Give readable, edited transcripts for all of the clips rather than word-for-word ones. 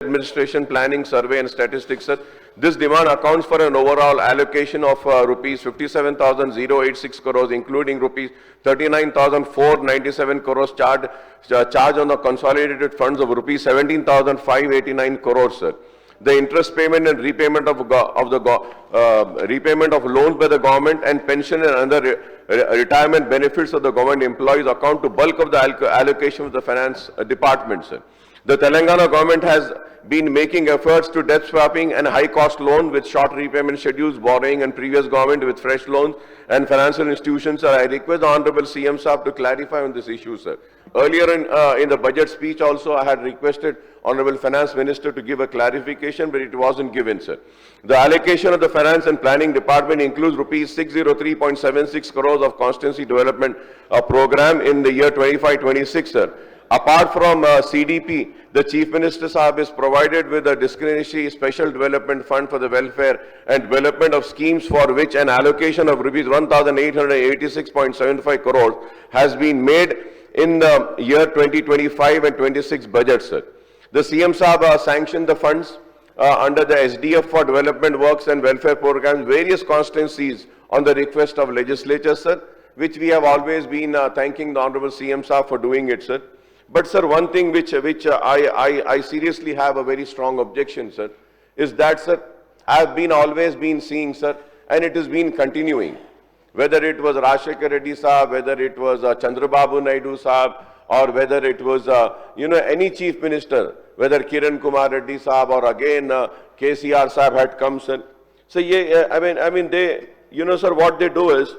Administration, Planning, Survey and Statistics, sir. This demand accounts for an overall allocation of rupees 57,086 crores, including rupees 39,497 crores charge on the consolidated funds of rupees 17,589 crores, sir. The interest payment and repayment of repayment of loans by the government and pension and other retirement benefits of the government employees account to bulk of the allocation of the finance department, sir. The Telangana government has been making efforts to debt swapping and high-cost loans with short repayment schedules, borrowing, and previous government with fresh loans and financial institutions. Sir, I request the Honorable CM Saab to clarify on this issue, sir. Earlier in the budget speech also, I had requested Honorable Finance Minister to give a clarification, but it wasn't given, sir. The allocation of the Finance and Planning Department includes rupees 603.76 crores of Constituency Development Program in the year 25-26, sir. Apart from CDP, the Chief Minister Sahab is provided with a discretionary special development fund for the welfare and development of schemes for which an allocation of rupees 1,886.75 crores has been made in the year 2025 and 26 budget, sir. The CM Sahab sanctioned the funds under the SDF for development works and welfare programs, various constituencies on the request of legislature, sir, which we have always been thanking the Honorable CM Sahab for doing it, sir. But, sir, one thing which I seriously have a very strong objection, sir, is that, sir, I have always been seeing, sir, and it has been continuing, whether it was Rajshekhar Reddy Sahab, whether it was Chandrababu Naidu Sahab, or whether it was, any chief minister, whether Kiran Kumar Reddy Sahab or again KCR Sahab had come, sir. So, I mean, they, sir, what they do is,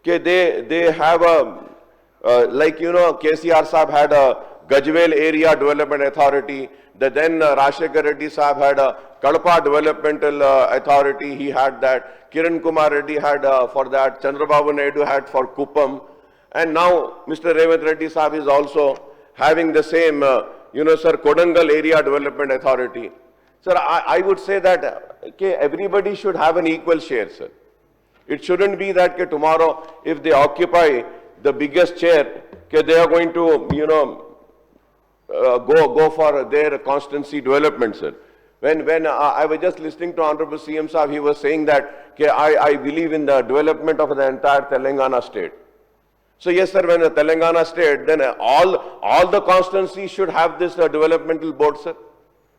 they have a, KCR Sahab had a Gajwel Area Development Authority. Then Rajshekhar Reddy Sahab had a Kadapa Developmental Authority. He had that. Kiran Kumar Reddy had for that. Chandrababu Naidu had for Kuppam. And now Mr. Revanth Reddy Sahab is also having the same, sir, Kodangal Area Development Authority. Sir, I would say that everybody should have an equal share, sir. It shouldn't be that tomorrow, if they occupy the biggest chair, they are going to, go for their constituency development, sir. When I was just listening to Honorable CM Saab, he was saying that I believe in the development of the entire Telangana state. So yes, sir, when the Telangana state, then all the constituencies should have this developmental board, sir.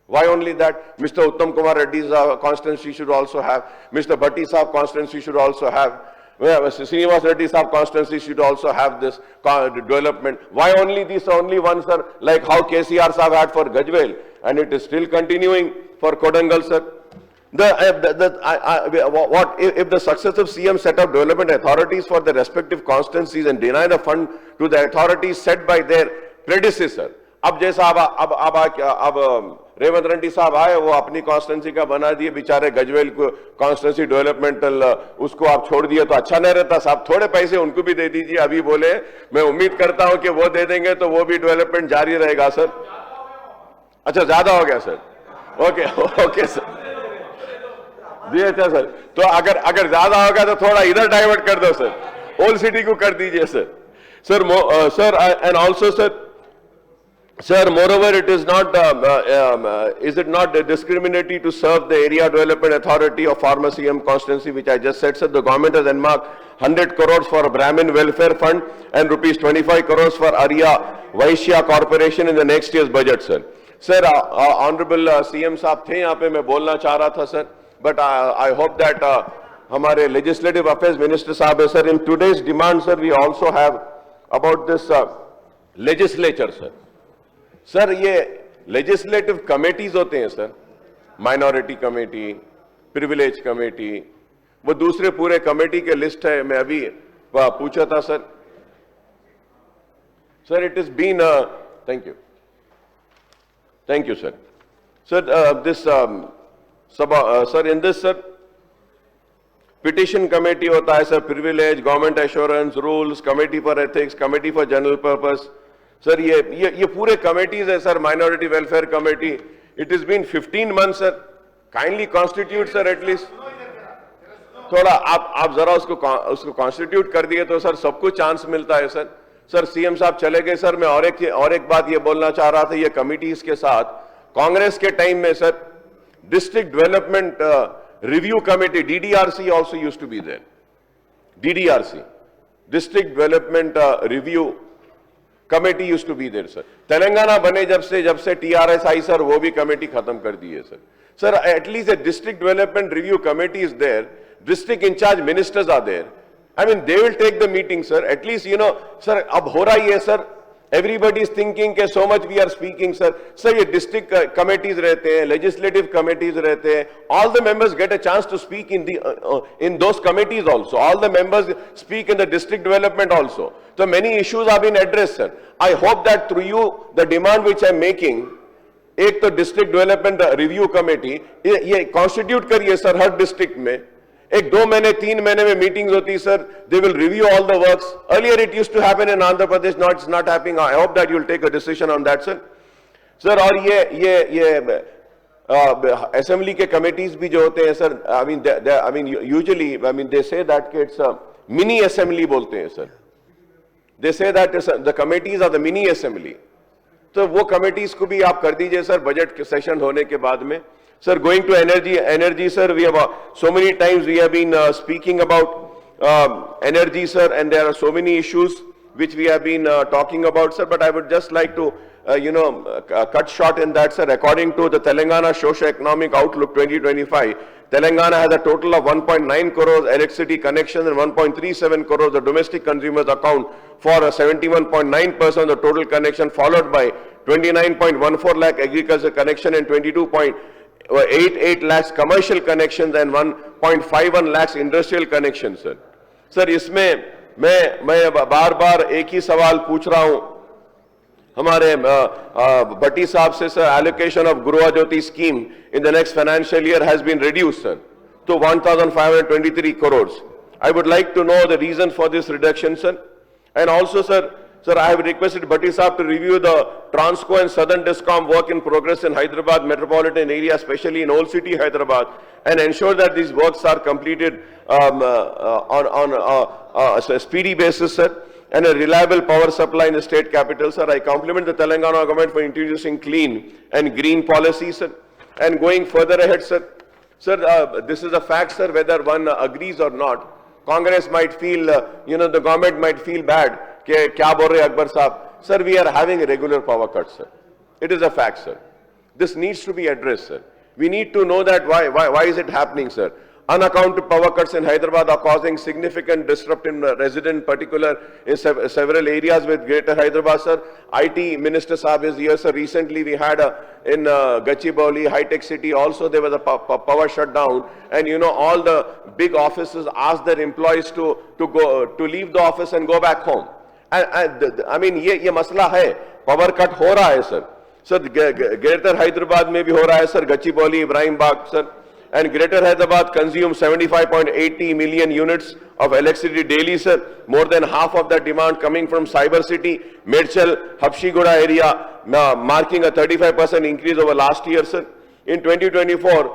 Why only that? Mr. Uttam Kumar Reddy's constituency should also have. Mr. Bhatti Saab constituency should also have. Srinivas Reddy Saab constituency should also have this development. Why only these only ones, sir, like how KCR Saab had for Gajwel, and it is still continuing for Kodangal, sir. If the successive CM set up development authorities for the respective constituencies and deny the fund to the authorities set by their predecessor, अब जैसा अब रेवंत रेड्डी साहब आए, वो अपनी constituency का बना दिए, बेचारे गजवेल को कॉन्स्टिट्यूंसी डेवलपमेंटल उसको आप छोड़ दिए तो अच्छा नहीं रहता साहब, थोड़े पैसे उनको भी दे दीजिए. अभी बोले, मैं उम्मीद करता हूं कि वो दे देंगे तो वो भी डेवलपमेंट जारी रहेगा, सर. अच्छा, ज्यादा हो गया सर. ओके सर, दिए थे सर. तो अगर ज्यादा होगा तो थोड़ा इधर डाइवर्ट कर दो सर, ओल्ड सिटी को कर दीजिए sir. Sir and also Sir, moreover, it is not, is it not discriminatory to serve the Area Development Authority of former CM constituency, which I just said, sir? The government has earmarked 100 crores for Brahmin Welfare Fund and rupees 25 crores for Arya Vaishya Corporation in the next year's budget, sir. Sir, Honorable CM Saab the यहाँ पे मैं बोलना चाह रहा था, sir, but I hope that हमारे Legislative Affairs Minister साहब है, sir. In today's demand, sir, we also have about this legislature, sir. Sir, ये लेजिस्लेटिव कमेटीज होते हैं sir, minority committee, privilege committee, वो दूसरे पूरे कमेटी के लिस्ट है. मैं अभी पूछा था sir. Sir, it is been thank you sir. Sir, this sir, in this sir petition committee होता है sir, privilege, government assurance, rules, committee for ethics, committee for general purpose. Sir, ये पूरे कमेटीज है sir. Minority welfare committee, it is been 15 months sir. Kindly constitute sir, at least थोड़ा आप जरा उसको constitute कर दिए तो सर सबको चांस मिलता है सर. सीएम साहब चले गए सर. मैं और एक बात ये बोलना चाह रहा था, ये कमिटीज के साथ कांग्रेस के टाइम में sir district development review committee DDRC also used to be there. DDRC, District Development Review Committee used to be there, sir. Telangana बने जब से TRS आई सर, वो भी कमेटी खत्म कर दी है sir. Sir, at least a District Development Review Committee is there. District in charge ministers are there. I mean, they will take the meeting, sir. At least, you know, sir, अब हो रहा ही है sir. Everybody is thinking कि so much we are speaking, sir. Sir, ये district committees रहते हैं, legislative committees रहते हैं. All the members get a chance to speak in those committees also. All the members speak in the district development also. So many issues have been addressed, sir. I hope that through you, the demand which I am making, एक तो district development review committee ये constitute करिए sir हर district में. एक 2 महीने 3 महीने में मीटिंग्स होती sir. They will review all the works. Earlier it used to happen in Andhra Pradesh. Not it's not happening. I hope that you will take a decision on that sir. Sir और ये assembly के committees भी जो होते हैं sir, I mean usually I mean they say that it's mini assembly बोलते हैं sir. They say that the committees are the mini assembly. तो वो कमिटीज को भी आप कर दीजिए सर बजट सेशन होने के बाद में. Sir going to energy sir, we have so many times we have been speaking about energy sir, and there are so many issues which we have been talking about sir, but I would just like to cut short in that sir. According to the Telangana Socio-Economic Outlook 2025, Telangana has a total of 1.9 crores electricity connections and 1.37 crores the domestic consumers account for 71.9% of the total connection, followed by 29.14 lakh agriculture connection and 22.88 lakhs commercial connections and 1.51 lakhs industrial connections sir. Sir, इसमें मैं बार बार एक ही सवाल पूछ रहा हूं हमारे भट्टी साहब से sir. Allocation of Gruha Jyothi scheme in the next financial year has been reduced sir to 1,523 crores. I would like to know the reason for this reduction, sir. And also, sir, I have requested Bhatti Saab to review the Transco and Southern Discom work in progress in Hyderabad metropolitan area, especially in Old City, Hyderabad, and ensure that these works are completed on a speedy basis, sir, and a reliable power supply in the state capital, sir. I compliment the Telangana government for introducing clean and green policies, sir. And going further ahead, sir, this is a fact, sir, whether one agrees or not. Congress might feel, the government might feel bad. Kya bol rahe Akbar Saab? Sir, we are having regular power cuts, sir. It is a fact, sir. This needs to be addressed, sir. We need to know that why is it happening, sir. Unaccounted power cuts in Hyderabad are causing significant disruption in resident, particular in several areas with Greater Hyderabad, sir. IT Minister Saab is here, sir. Recently we had in Gachibowli, High-Tech City, also there was a power shutdown, and all the big offices asked their employees to leave the office and go back home. I mean, ये मसला है. Power cut हो रहा है, sir. Sir, Greater Hyderabad में भी हो रहा है, sir. Gachibowli, Ibrahim Bagh, sir. And Greater Hyderabad consumes 75.80 million units of electricity daily, sir. More than half of that demand coming from Cyber City, Medchal, Habshigoda area, marking a 35% increase over last year, sir. In 2024,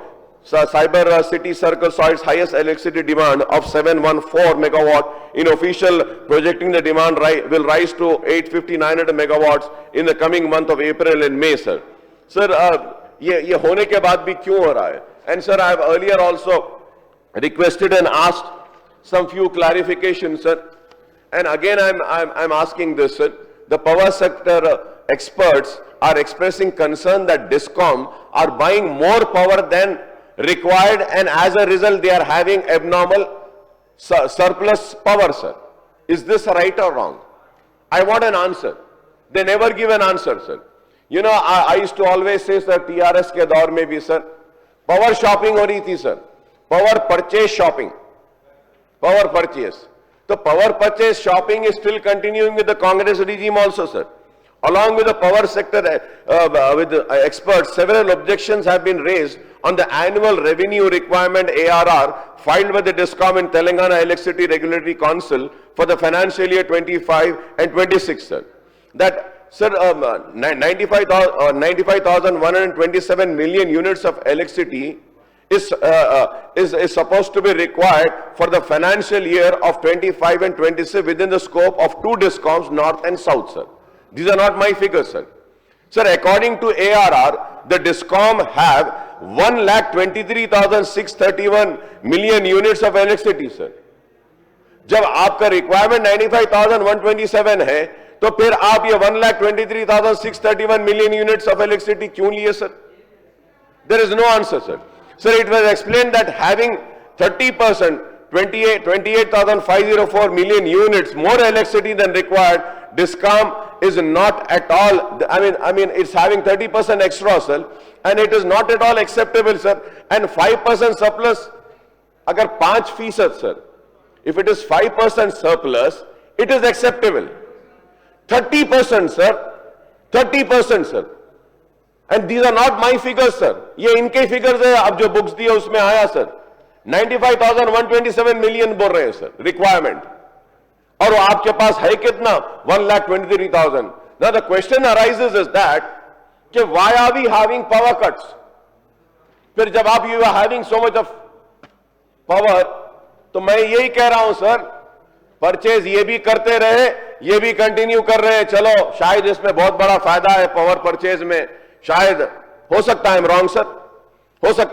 Cyber City Circle saw its highest electricity demand of 714 megawatt. In official, projecting the demand will rise to 850-900 megawatts in the coming month of April and May, sir. Sir, ये होने के बाद भी क्यों हो रहा है? And sir, I have earlier also requested and asked some few clarifications, sir. And again, I'm asking this, sir. The power sector experts are expressing concern that DISCOM are buying more power than required, and as a result, they are having abnormal surplus power, sir. Is this right or wrong? I want an answer. They never give an answer, sir. I used to always say, sir, TRS के दौर में भी, sir, power shopping हो रही थी sir. Power purchase shopping, power purchase. तो power purchase shopping is still continuing with the Congress regime also, sir. Along with the power sector, with the experts, several objections have been raised on the annual revenue requirement ARR filed by the DISCOM and Telangana Electricity Regulatory Council for the financial year 25 and 26, sir. That, sir, 95,127 million units of electricity is supposed to be required for the financial year of 25 and 26 within the scope of 2 DISCOMs, North and South, sir. These are not my figures, sir. Sir, according to ARR, the DISCOM have 1,23,631 million units of electricity, sir. जब आपका requirement 95,127 है, तो फिर आप ये 1,23,631 million units of electricity क्यों लिए, sir? There is no answer, sir. Sir, it was explained that having 30%, 28,504 million units more electricity than required, DISCOM is not at all, I mean, it's having 30% extra, sir, and it is not at all acceptable, sir. And 5% surplus, agar 5%, sir, if it is 5% surplus, it is acceptable. 30%, sir, 30%, sir. And these are not my figures, sir. ये इनके figures है, अब जो books दिए उसमें आया, sir. 95,127 million बोल रहे हैं, sir, requirement. और वो आपके पास है कितना? 1,23,000. Now the question arises is that, कि why are we having power cuts? फिर जब आप you are having so much of power, तो मैं यही कह रहा हूं, सर, परचेज ये भी करते रहे, ये भी कंटिन्यू कर रहे हैं, चलो शायद इसमें बहुत बड़ा फायदा है पावर परचेज में, शायद हो सकता है, रॉन्ग सर, हो सकता